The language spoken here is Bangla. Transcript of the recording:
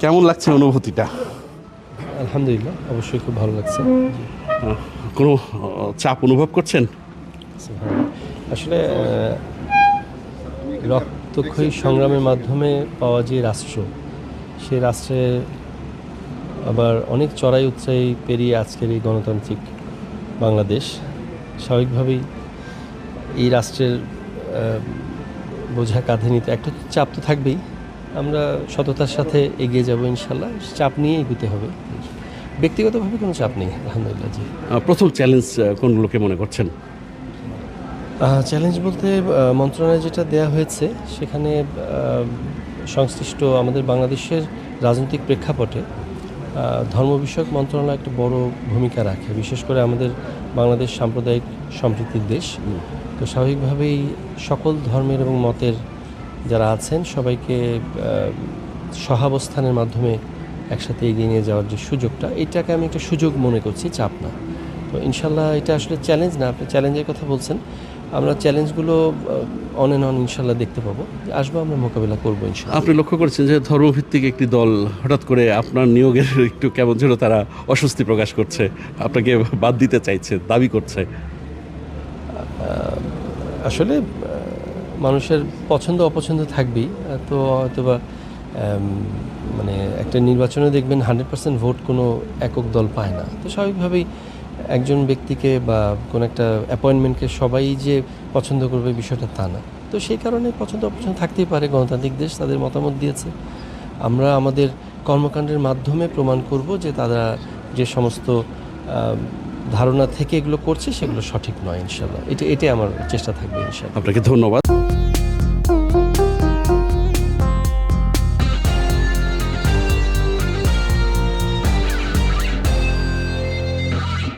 কেমন লাগছে অনুভূতিটা? আলহামদুলিল্লাহ, অবশ্যই খুব ভালো লাগছে। কোনো চাপ অনুভব করছেন? আসলে রক্তক্ষয়ী সংগ্রামের মাধ্যমে পাওয়া যে রাষ্ট্র, সেই রাষ্ট্রে আবার অনেক চড়াই উৎরাই পেরিয়ে আজকের এই গণতান্ত্রিক বাংলাদেশ, স্বাভাবিকভাবেই এই রাষ্ট্রের বোঝা কাঁধে নিতে একটা চাপ তো থাকবেই। আমরা সততার সাথে এগিয়ে যাব ইনশাল্লাহ। চাপ নিয়ে এগোতে হবে। ব্যক্তিগতভাবে কোনো চাপ নেই, আলহামদুলিল্লাহ। জি, প্রথম চ্যালেঞ্জ কোনগুলোকে মনে করছেন? চ্যালেঞ্জ বলতে মন্ত্রণালয়ে যেটা দেয়া হয়েছে সেখানে সংশ্লিষ্ট আমাদের বাংলাদেশের রাজনৈতিক প্রেক্ষাপটে ধর্ম বিষয়ক মন্ত্রণালয় একটা বড় ভূমিকা রাখে, বিশেষ করে আমাদের বাংলাদেশ সাম্প্রদায়িক সম্প্রীতির দেশ। তো স্বাভাবিকভাবেই সকল ধর্মের এবং মতের যারা আছেন সবাইকে সহাবস্থানের মাধ্যমে একসাথে এগিয়ে নিয়ে যাওয়ার যে সুযোগটা, এটাকে আমি একটা সুযোগ মনে করছি, চাপ না। তো ইনশাল্লাহ এটা আসলে চ্যালেঞ্জ না, আপনি চ্যালেঞ্জের কথা বলছেন। আমরা চ্যালেঞ্জগুলো অন অ্যান্ড অন ইনশাল্লাহ দেখতে পাবো, আসবো, আমরা মোকাবিলা করবো ইনশাল্লাহ। আপনি লক্ষ্য করেছেন যে ধর্মভিত্তিক একটি দল হঠাৎ করে আপনার নিয়োগের একটু কেমন যেন তারা অস্বস্তি প্রকাশ করছে, আপনাকে বাদ দিতে চাইছে, দাবি করছে। আসলে মানুষের পছন্দ অপছন্দ থাকবেই। তো হয়তোবা মানে একটা নির্বাচনে দেখবেন 100% ভোট কোনো একক দল পায় না। তো স্বাভাবিকভাবেই একজন ব্যক্তিকে বা কোনো একটা অ্যাপয়েন্টমেন্টকে সবাই যে পছন্দ করবে বিষয়টা তা না। তো সেই কারণে পছন্দ অপছন্দ থাকতেই পারে, গণতান্ত্রিক দেশ, তাদের মতামত দিয়েছে। আমরা আমাদের কর্মকাণ্ডের মাধ্যমে প্রমাণ করব যে তারা যে সমস্ত ধারণা থেকে এগুলো করছে সেগুলো সঠিক নয় ইনশাল্লাহ। এটাই আমার চেষ্টা থাকবে ইনশাল্লাহ। আপনাকে ধন্যবাদ।